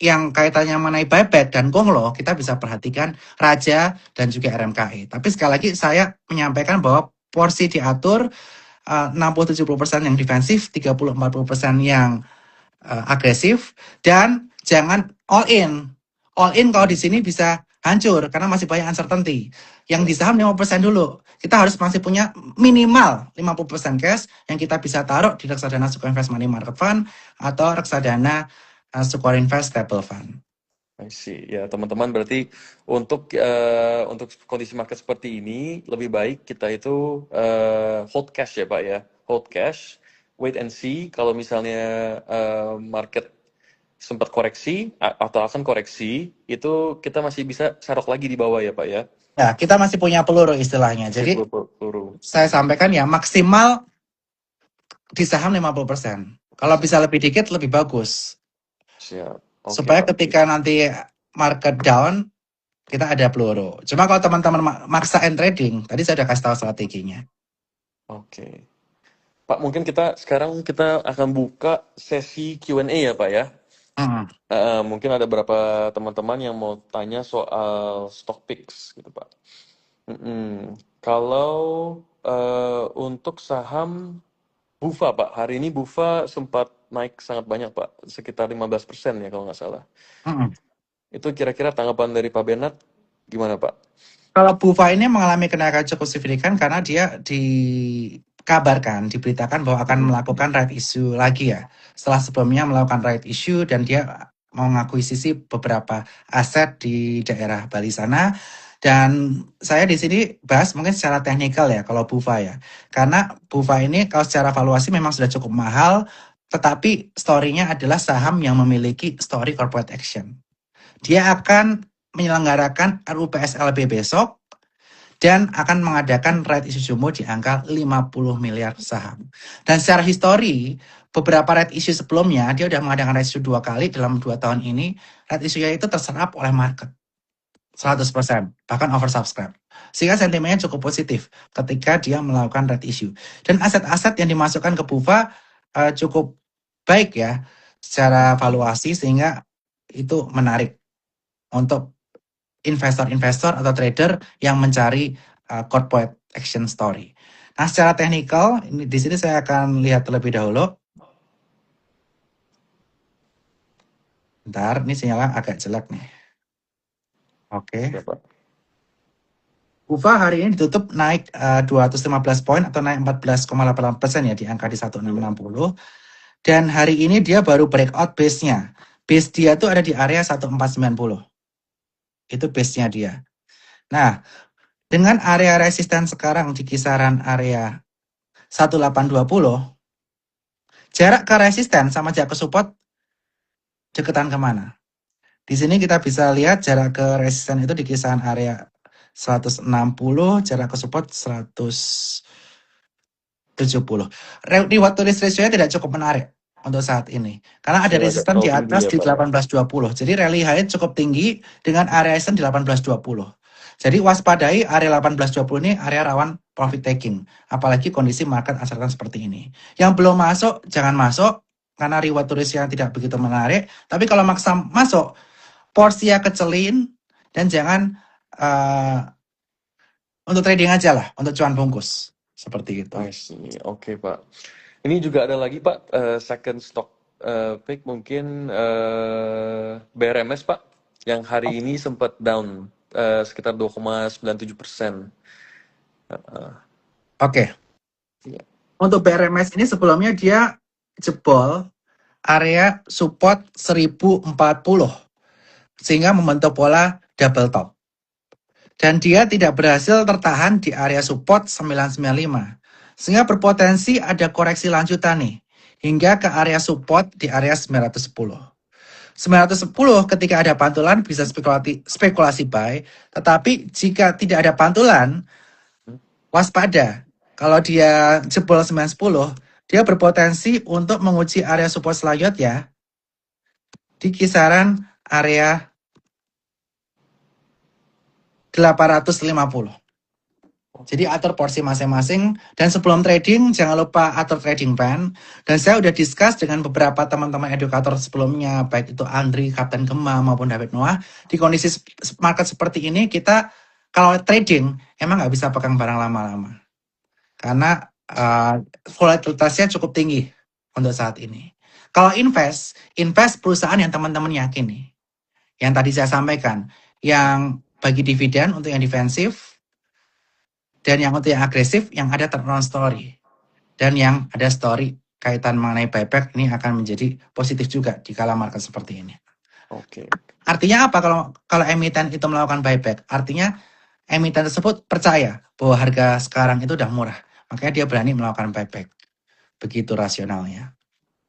yang kaitannya mengenai buyback dan konglo, kita bisa perhatikan Raja dan juga RMKE. Tapi sekali lagi saya menyampaikan bahwa porsi diatur 60-70% yang defensif, 30-40% yang agresif, dan jangan all in. All in kalau di sini bisa hancur karena masih banyak uncertainty. Yang di saham 5% dulu. Kita harus masih punya minimal 50% cash yang kita bisa taruh di reksadana Suko Invest Money Market Fund atau reksadana Sukor Invest Stable Fund. I see. Ya, teman-teman, berarti untuk kondisi market seperti ini lebih baik kita itu hold cash ya Pak ya. Hold cash, wait and see kalau misalnya market sempat koreksi atau akan koreksi, itu kita masih bisa serok lagi di bawah ya Pak ya. Ya, kita masih punya peluru istilahnya. Jadi saya sampaikan ya maksimal di saham 50%. Kalau bisa lebih dikit lebih bagus. Siap. Okay, supaya ketika nanti market down kita ada peluru. Cuma kalau teman-teman maksain trading, tadi saya sudah kasih tahu strateginya. Oke. Pak, mungkin sekarang kita akan buka sesi Q&A ya Pak ya. Mungkin ada beberapa teman-teman yang mau tanya soal stock picks gitu Pak. Kalau untuk saham Bufa Pak, hari ini Bufa sempat naik sangat banyak Pak, sekitar 15% ya kalau nggak salah. Itu kira-kira tanggapan dari Pak Bernard gimana Pak? Kalau Bufa ini mengalami kenaikan cukup signifikan karena dia diberitakan bahwa akan melakukan right issue lagi ya. Setelah sebelumnya melakukan right issue dan dia mau mengakuisisi beberapa aset di daerah Bali sana. Dan saya di sini bahas mungkin secara teknikal ya kalau Bufa ya. Karena Bufa ini kalau secara valuasi memang sudah cukup mahal, tetapi story-nya adalah saham yang memiliki story corporate action. Dia akan menyelenggarakan RUPSLB besok dan akan mengadakan right issue jumbo di angka 50 miliar saham. Dan secara histori, beberapa right issue sebelumnya, dia sudah mengadakan right issue 2 kali dalam 2 tahun ini, right issue-nya itu terserap oleh market. 100%, bahkan oversubscribe. Sehingga sentimennya cukup positif ketika dia melakukan red issue. Dan aset-aset yang dimasukkan ke BUFA cukup baik ya secara valuasi, sehingga itu menarik untuk investor-investor atau trader yang mencari corporate action story. Nah, secara teknikal, di sini saya akan lihat terlebih dahulu. Bentar, ini sinyalnya agak jelek nih. Oke. Ya, Pak. UVA hari ini ditutup naik 215 poin atau naik 14,88% ya di angka di 1660. Dan hari ini dia baru breakout base-nya. Base dia tuh ada di area 1490. Itu base-nya dia. Nah, dengan area resisten sekarang di kisaran area 1820, jarak ke resisten sama jarak ke support deketan kemana? Di sini kita bisa lihat jarak ke resisten itu di kisaran area 160, jarak ke support 170. Reward to risk ratio-nya tidak cukup menarik untuk saat ini. Karena ada Masih agak resisten terlalu di tinggi atas ya, di Pak ya. 1820. Jadi rally high cukup tinggi dengan area resisten di 1820. Jadi waspadai area 1820 ini area rawan profit taking. Apalagi kondisi market uncertain seperti ini. Yang belum masuk, jangan masuk. Karena reward to risk yang tidak begitu menarik. Tapi kalau maksa masuk, porsinya kecelin. Dan jangan untuk trading aja lah. Untuk cuan bungkus. Seperti itu. I see. Oke, Pak. Ini juga ada lagi, Pak, second stock pick mungkin BRMS, Pak, yang hari ini sempat down sekitar 2,97%. Oke. Iya. Untuk BRMS ini sebelumnya dia jebol area support 1040 sehingga membentuk pola double top. Dan dia tidak berhasil tertahan di area support 995. Sehingga berpotensi ada koreksi lanjutan nih hingga ke area support di area 910. 910 ketika ada pantulan bisa spekulasi buy, tetapi jika tidak ada pantulan waspada. Kalau dia jebol 910, dia berpotensi untuk menguji area support selanjutnya di kisaran area 850. Jadi atur porsi masing-masing. Dan sebelum trading, jangan lupa atur trading plan. Dan saya udah discuss dengan beberapa teman-teman edukator sebelumnya, baik itu Andri, Kapten Gema, maupun David Noah. Di kondisi market seperti ini, kita kalau trading, emang nggak bisa pegang barang lama-lama. Karena volatilitasnya cukup tinggi untuk saat ini. Kalau invest perusahaan yang teman-teman yakini. Yang tadi saya sampaikan, yang bagi dividen untuk yang defensif, dan yang untuk yang agresif, yang ada turnaround story. Dan yang ada story kaitan mengenai buyback, ini akan menjadi positif juga di kala market seperti ini. Oke. Artinya apa kalau emiten itu melakukan buyback? Artinya emiten tersebut percaya bahwa harga sekarang itu udah murah. Makanya dia berani melakukan buyback. Begitu rasionalnya.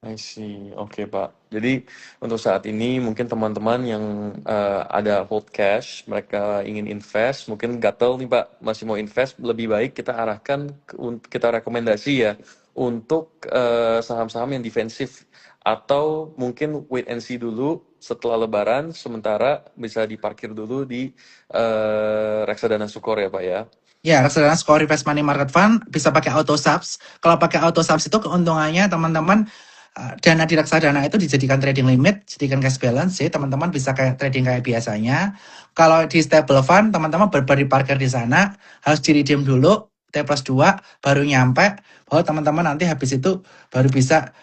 I see. Oke, Pak. Jadi untuk saat ini mungkin teman-teman yang ada hold cash, mereka ingin invest, mungkin gatel nih, Pak, masih mau invest, lebih baik kita arahkan kita rekomendasi ya untuk saham-saham yang defensif atau mungkin wait and see dulu setelah Lebaran, sementara bisa diparkir dulu di reksadana Sukor ya, Pak ya. Ya, reksadana Score Reverse Money Market Fund bisa pakai auto subs. Kalau pakai auto subs itu keuntungannya teman-teman dana di reksadana itu dijadikan trading limit, jadikan cash balance, jadi teman-teman bisa kayak trading kayak biasanya. Kalau di stable fund, teman-teman baru parkir di sana, harus di redeem dulu, T+2, baru nyampe, baru teman-teman nanti habis itu baru bisa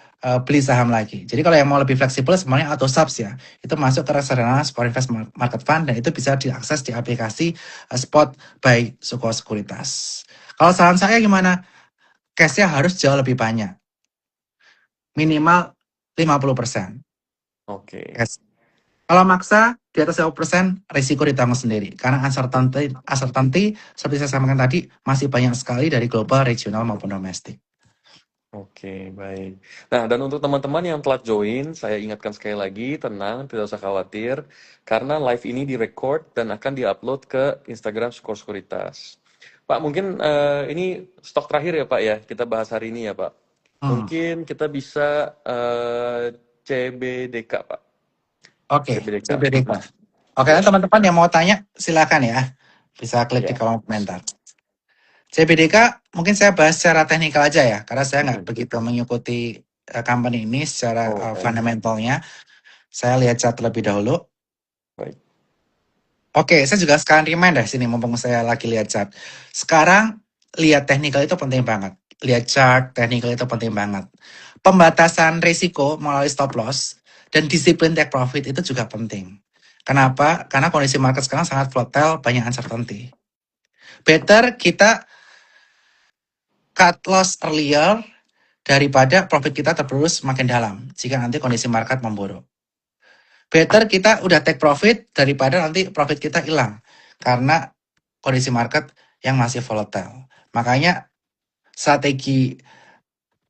beli saham lagi. Jadi kalau yang mau lebih fleksibel, semuanya auto subs ya. Itu masuk ke reksadana Score Invest Market Fund, dan itu bisa diakses di aplikasi Spot by Sukor Sekuritas. Kalau saran saya gimana? Cash-nya harus jauh lebih banyak. Minimal 50%. Oke. Yes. Kalau maksa di atas 50%, risiko ditanggung sendiri. Karena uncertainty seperti saya sampaikan tadi, masih banyak sekali dari global, regional, maupun domestik. Oke, baik. Nah, dan untuk teman-teman yang telah join, saya ingatkan sekali lagi, tenang, tidak usah khawatir, karena live ini direcord dan akan diupload ke Instagram Sukor Sekuritas. Pak, mungkin ini stok terakhir ya Pak ya, kita bahas hari ini ya Pak. Mungkin kita bisa CBDK Pak. Oke, CBDK. CBDK. Oke, teman-teman yang mau tanya silakan ya. Bisa klik di Ya. kolom komentar. CBDK mungkin saya bahas secara teknikal aja ya, karena saya nggak Mm-mm. begitu mengikuti company ini secara Oh, baik. fundamentalnya. Saya lihat chart terlebih dahulu. Baik. Oke, saya juga sekarang remind deh sini, mumpung saya lagi lihat chart. Sekarang lihat teknikal itu penting banget. Lihat chart teknikal itu penting banget. Pembatasan risiko melalui stop loss dan disiplin take profit itu juga penting. Kenapa? Karena kondisi market sekarang sangat volatile, banyak uncertainty. Better kita cut loss earlier daripada profit kita tergerus makin dalam jika nanti kondisi market memburuk. Better kita udah take profit daripada nanti profit kita hilang karena kondisi market yang masih volatile. Makanya strategi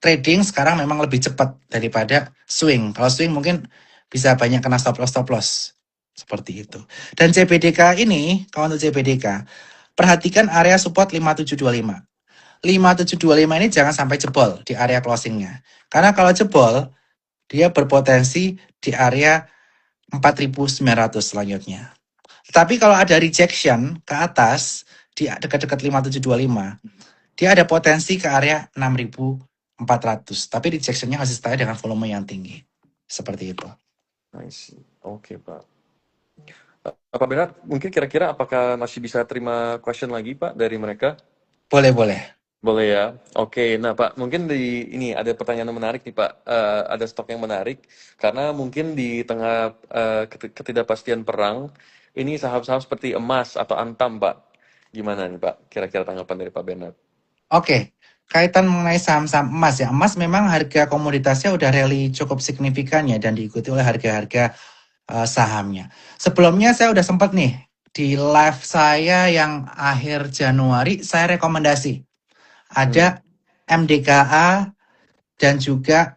trading sekarang memang lebih cepat daripada swing. Kalau swing mungkin bisa banyak kena stop loss seperti itu. Dan CBDK ini, kalau untuk CBDK, perhatikan area support 5725. 5725 ini jangan sampai jebol di area closingnya. Karena kalau jebol, dia berpotensi di area 4.900 selanjutnya. Tapi kalau ada rejection ke atas, di dekat-dekat 5725, dia ada potensi ke area 6.400. Tapi rejectionnya harus disertai dengan volume yang tinggi. Seperti itu. I see. Oke, Pak. Pak Bernard, mungkin kira-kira apakah masih bisa terima question lagi, Pak, dari mereka? Boleh. Boleh ya. Oke, nah Pak, mungkin di ini ada pertanyaan yang menarik nih Pak. Ada stok yang menarik karena mungkin di tengah ketidakpastian perang, ini saham-saham seperti emas atau Antam, Pak. Gimana nih Pak? Kira-kira tanggapan dari Pak Bernard? Oke, kaitan mengenai saham-saham emas ya. Emas memang harga komoditasnya udah rally cukup signifikan ya dan diikuti oleh harga-harga sahamnya. Sebelumnya saya udah sempat nih di live saya yang akhir Januari saya rekomendasi ada MDKA dan juga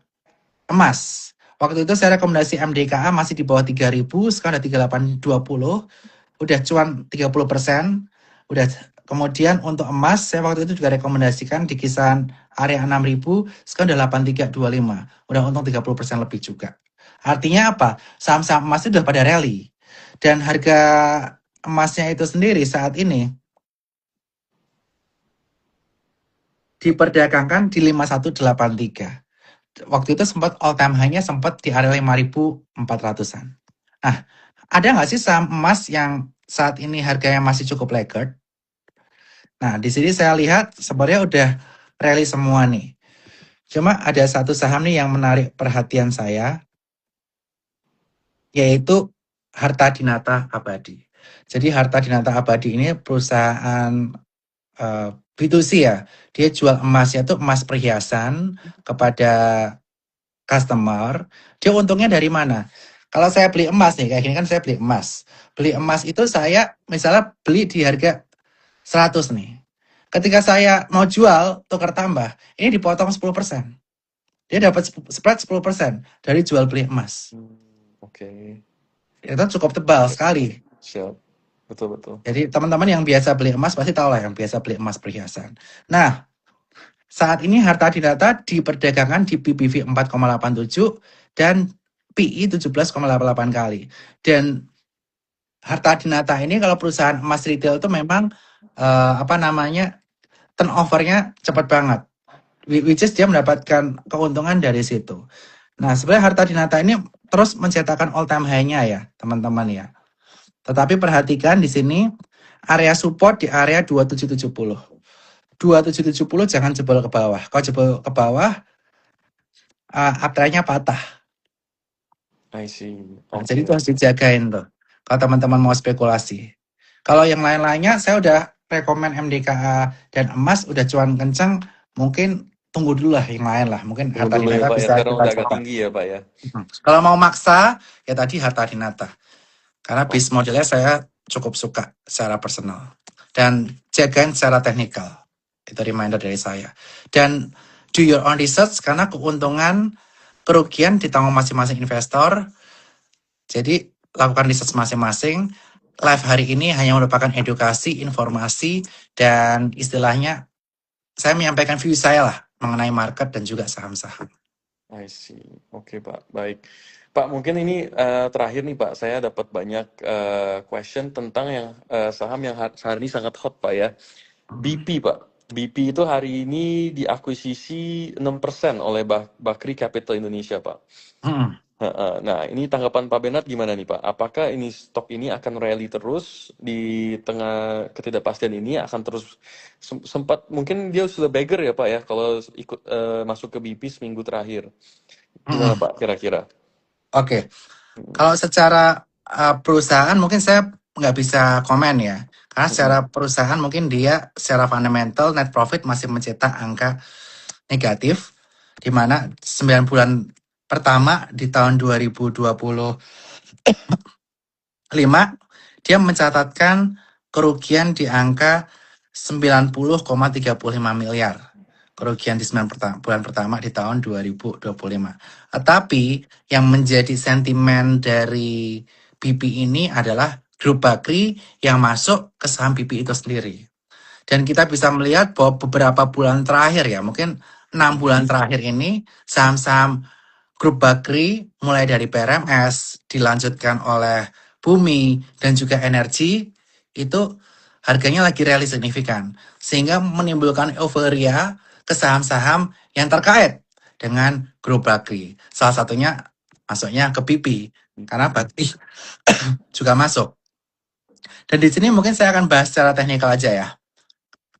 emas. Waktu itu saya rekomendasi MDKA masih di bawah 3.000, sekarang ada 3820, udah cuan 30%. Udah kemudian untuk emas saya waktu itu juga rekomendasikan di kisaran area 6.000, sekarang udah 8325. Udah untung 30% lebih juga. Artinya apa? Saham-saham emas itu udah pada rally. Dan harga emasnya itu sendiri saat ini diperdagangkan di 5183. Waktu itu sempat all time high-nya sempat di area 5.400-an. Nah, ada nggak sih saham emas yang saat ini harganya masih cukup laggard? Nah, di sini saya lihat sebenarnya udah rally semua nih. Cuma ada satu saham nih yang menarik perhatian saya, yaitu Harta Dinata Abadi. Jadi Harta Dinata Abadi ini perusahaan B2C ya. Dia jual emasnya itu emas perhiasan kepada customer. Dia untungnya dari mana? Kalau saya beli emas nih, kayak gini kan saya beli emas. Beli emas itu saya misalnya beli di harga 100 nih. Ketika saya mau jual, tukar tambah, ini dipotong 10%. Dia dapat spread 10% dari jual beli emas. Oke. Itu cukup tebal sekali. Siap. Betul-betul. Jadi teman-teman yang biasa beli emas pasti tahu lah yang biasa beli emas perhiasan. Nah, saat ini Harta Dinata diperdagangkan di PBV 4,87 dan PI 17,88 kali. Dan Harta Dinata ini kalau perusahaan emas retail itu memang turnover-nya cepat banget. Which is dia mendapatkan keuntungan dari situ. Nah, sebenarnya Harta Dinata ini terus mencetakkan all time high-nya ya, teman-teman ya. Tetapi perhatikan di sini area support di area 2770. 2770 jangan jebol ke bawah. Kalau jebol ke bawah, uptrend-nya patah. I see. Nah, Oke. jadi itu harus dijagain tuh. Kalau teman-teman mau spekulasi. Kalau yang lain-lainnya, saya udah rekomen MDKA dan emas udah cuan kenceng. Mungkin tunggu dulu lah yang lain lah. Mungkin Tunggu Harta dulu ya Dinata Pak ya. bisa Sekarang kita udah agak coba. tinggi ya Pak ya. Kalau mau maksa, ya tadi Harta Dinata. Karena bis Oke. modelnya saya cukup suka secara personal. Dan jagain secara teknikal. Itu reminder dari saya. Dan do your own research karena keuntungan, kerugian ditanggung masing-masing investor. Jadi lakukan research masing-masing. Live hari ini hanya merupakan edukasi, informasi, dan istilahnya saya menyampaikan view saya lah mengenai market dan juga saham-saham. I see. Oke, Pak. Baik. Pak, mungkin ini terakhir nih, Pak. Saya dapat banyak question tentang yang saham yang hari ini sangat hot, Pak ya. BP, Pak. BP itu hari ini diakuisisi 6% oleh Bakri Capital Indonesia, Pak. Mm-mm. Heeh. Nah, ini tanggapan Pak Bernard gimana nih, Pak? Apakah ini stok ini akan rally terus di tengah ketidakpastian ini akan terus sempat mungkin dia sudah beggar ya, Pak ya, kalau ikut masuk ke BP seminggu terakhir. Gimana, Mm-mm. Pak, kira-kira? Oke, Mm, kalau secara perusahaan mungkin saya nggak bisa komen ya, karena secara mm, perusahaan mungkin dia secara fundamental net profit masih mencetak angka negatif, di mana 9 bulan pertama di tahun 2025 dia mencatatkan kerugian di angka 90,35 miliar. Kerugian di 9 bulan pertama di tahun 2025. Tetapi yang menjadi sentimen dari BP ini adalah grup Bakri yang masuk ke saham BP itu sendiri. Dan kita bisa melihat bahwa beberapa bulan terakhir ya, mungkin 6 bulan terakhir ini saham-saham grup Bakri mulai dari PRMS dilanjutkan oleh Bumi dan juga Energi itu harganya lagi rally signifikan sehingga menimbulkan euforia ke saham-saham yang terkait dengan grup Bakri. Salah satunya masuknya ke BP karena BP. Bakri juga masuk. Dan di sini mungkin saya akan bahas secara teknikal aja ya.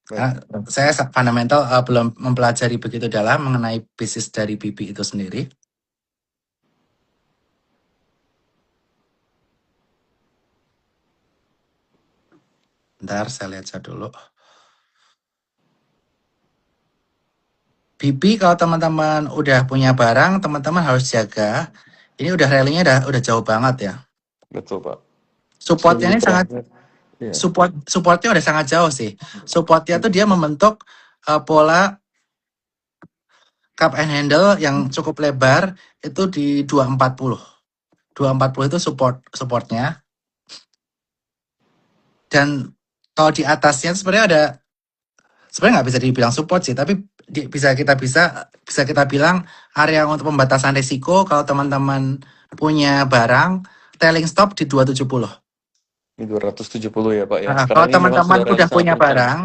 Baik. Karena saya fundamental belum mempelajari begitu dalam mengenai bisnis dari BP itu sendiri. Bentar, saya lihat dulu. BP kalau teman-teman udah punya barang, teman-teman harus jaga. Ini udah rally-nya udah jauh banget ya. Betul, Pak. Supportnya Seminggu ini sangat terakhir. Iya. supportnya udah sangat jauh sih. Supportnya tuh dia membentuk pola cup and handle yang cukup lebar itu di 240. 240 itu supportnya. Dan kalau di atasnya sebenarnya ada sebenarnya nggak bisa dibilang support sih, tapi bisa kita bilang area untuk pembatasan risiko kalau teman-teman punya barang trailing stop di 270. Ini 270 ya, Pak ya. Nah, Karena kalau ini memang teman-teman sudah rally udah sangat punya kencang. barang,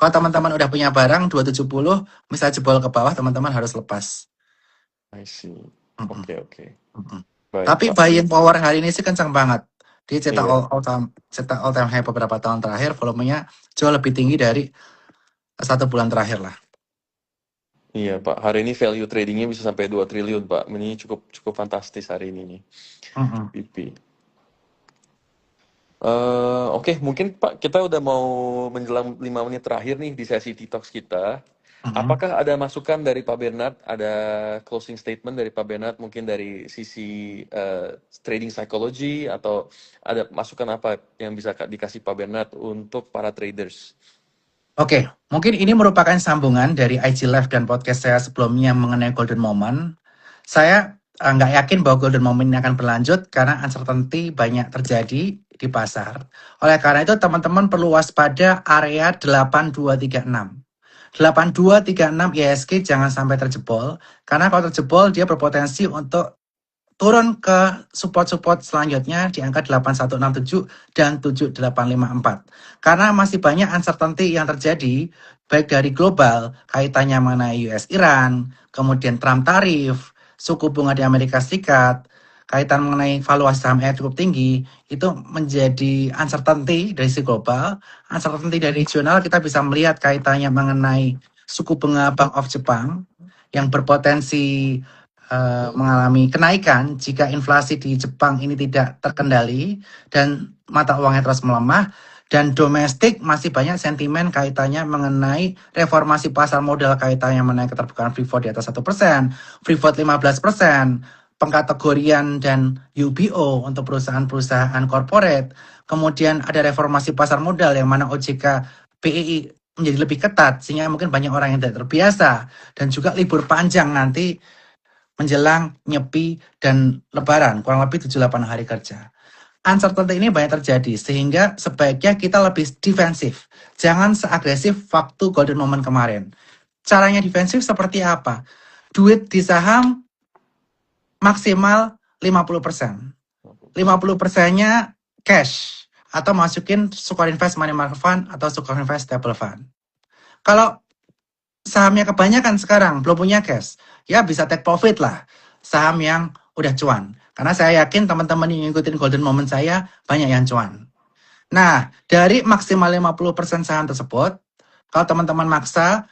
kalau teman-teman udah punya barang 270, misal jebol ke bawah teman-teman harus lepas. I see. Mm-mm, Oke, oke. mm-mm. Baik, Tapi Pak. buying power hari ini sih kencang banget. Dia Iya. cetak all time high beberapa tahun terakhir, volumenya jauh lebih tinggi dari 1 bulan terakhir lah. Iya, Pak. Hari ini value tradingnya bisa sampai 2 triliun, Pak. Ini cukup cukup fantastis hari ini nih, Mm-mm. BP. Oke, mungkin Pak, kita udah mau menjelang 5 menit terakhir nih di sesi T-Talks kita. Mm-mm. Apakah ada masukan dari Pak Bernard, ada closing statement dari Pak Bernard, mungkin dari sisi trading psychology, atau ada masukan apa yang bisa dikasih Pak Bernard untuk para traders? Oke, mungkin ini merupakan sambungan dari IG Live dan podcast saya sebelumnya mengenai Golden Moment. Saya nggak yakin bahwa Golden Moment ini akan berlanjut karena uncertainty banyak terjadi di pasar. Oleh karena itu, teman-teman perlu waspada area 8236. 8236 ISG jangan sampai terjebol, karena kalau terjebol dia berpotensi untuk turun ke support-support selanjutnya di angka 8167 dan 7854. Karena masih banyak uncertainty yang terjadi, baik dari global, kaitannya mengenai US Iran, kemudian Trump tarif, suku bunga di Amerika Serikat, kaitan mengenai valuasi saham yang cukup tinggi, itu menjadi uncertainty dari sisi global. Uncertainty dari regional kita bisa melihat kaitannya mengenai suku bunga Bank of Jepang yang berpotensi mengalami kenaikan jika inflasi di Jepang ini tidak terkendali dan mata uangnya terus melemah, dan domestik masih banyak sentimen kaitannya mengenai reformasi pasar modal kaitannya mengenai keterbukaan free float di atas 1%, free float 15%, pengkategorian dan UBO untuk perusahaan-perusahaan corporate, kemudian ada reformasi pasar modal yang mana OJK BEI menjadi lebih ketat sehingga mungkin banyak orang yang tidak terbiasa, dan juga libur panjang nanti menjelang Nyepi dan Lebaran, kurang lebih 7-8 hari kerja. Uncertainty ini banyak terjadi, sehingga sebaiknya kita lebih defensif. Jangan seagresif waktu golden moment kemarin. Caranya defensif seperti apa? Duit di saham maksimal 50%. 50%-nya cash atau masukin Sukor Invest Money Market Fund atau Sukor Invest Stable Fund. Kalau sahamnya kebanyakan sekarang belum punya cash, ya bisa take profit lah. Saham yang udah cuan. Karena saya yakin teman-teman yang ngikutin golden moment saya banyak yang cuan. Nah, dari maksimal 50% saham tersebut, kalau teman-teman maksa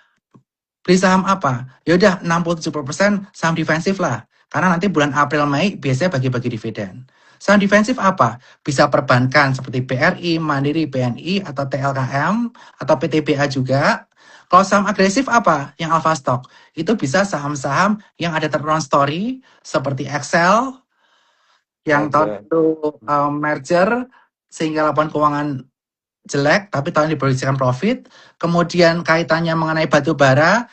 beli saham apa? Ya udah 60-70% saham defensif lah. Karena nanti bulan April Mei biasanya bagi-bagi dividen. Saham defensif apa? Bisa perbankan seperti BRI, Mandiri, BNI, atau TLKM, atau PTBA juga. Kalau saham agresif apa? Yang alpha stock. Itu bisa saham-saham yang ada turnaround story seperti Excel, yang tahun Oke. itu merger sehingga laporan keuangan jelek, tapi tahun ini diproyeksikan profit. Kemudian kaitannya mengenai batu bara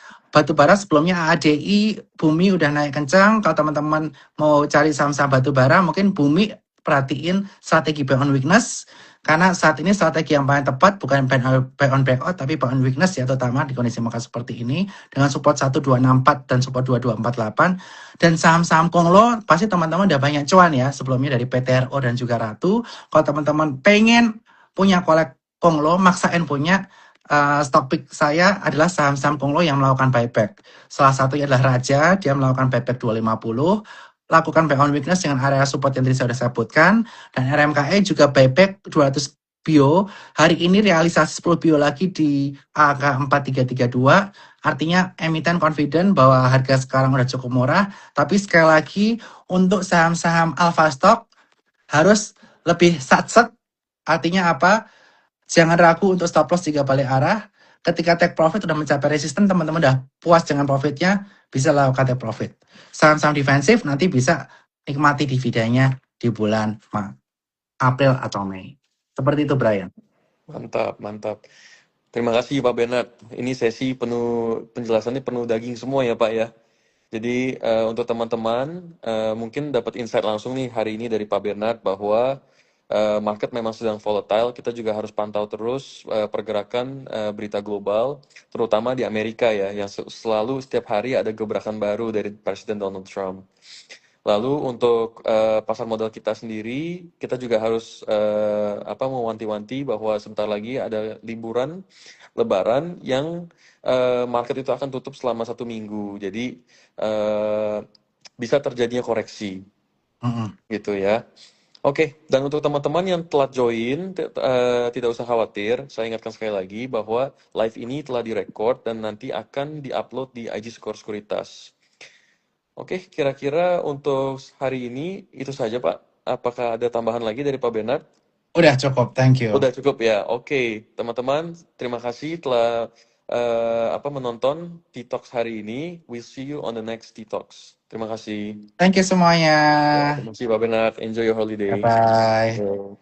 sebelumnya AADI, Bumi udah naik kencang. Kalau teman-teman mau cari saham-saham batu bara, mungkin Bumi perhatiin strategi buy on weakness. Karena saat ini strategi yang paling tepat bukan buy on breakout, tapi buy on weakness ya, terutama di kondisi market seperti ini. Dengan support 1264 dan support 2248. Dan saham-saham Konglo, pasti teman-teman udah banyak cuan ya sebelumnya dari PTRO dan juga Ratu. Kalau teman-teman pengen punya Konglo, maksain punya stock pick saya adalah saham-saham Konglo yang melakukan buyback. Salah satunya adalah Raja, dia melakukan buyback 250, lakukan buy on weakness dengan area support yang tadi saya sudah sebutkan, dan RMKE juga buyback 200 bio. Hari ini realisasi 10 bio lagi di angka 4332, artinya emiten confident bahwa harga sekarang udah cukup murah, tapi sekali lagi untuk saham-saham alpha stock harus lebih satset, artinya apa? Jangan ragu untuk stop loss jika balik arah. Ketika take profit sudah mencapai resisten, teman-teman udah puas dengan profitnya, bisa lakukan take profit. Saham-saham defensif nanti bisa nikmati dividennya di bulan April atau Mei. Seperti itu, Brian. Mantap, mantap. Terima kasih Pak Bernard. Ini sesi penuh penjelasannya penuh daging semua ya Pak ya. Jadi untuk teman-teman mungkin dapat insight langsung nih hari ini dari Pak Bernard bahwa market memang sedang volatile. Kita juga harus pantau terus pergerakan berita global, terutama di Amerika ya, yang selalu setiap hari ada gebrakan baru dari Presiden Donald Trump. Lalu untuk pasar modal kita sendiri, kita juga harus mewanti-wanti bahwa sebentar lagi ada liburan Lebaran yang market itu akan tutup selama 1 minggu. Jadi bisa terjadinya koreksi, gitu ya. Oke, dan untuk teman-teman yang telah join, tidak usah khawatir. Saya ingatkan sekali lagi bahwa live ini telah direkord dan nanti akan diupload di IG Skor Sekuritas. Oke, kira-kira untuk hari ini itu saja, Pak. Apakah ada tambahan lagi dari Pak Bernard? Udah cukup, thank you. Udah cukup ya. Oke, teman-teman, terima kasih telah menonton T-Talks hari ini. We'll see you on the next T-Talks. Terima kasih. Thank you semuanya. Ya, terima kasih Pak Bernard. Enjoy your holiday. Bye-bye. Yo.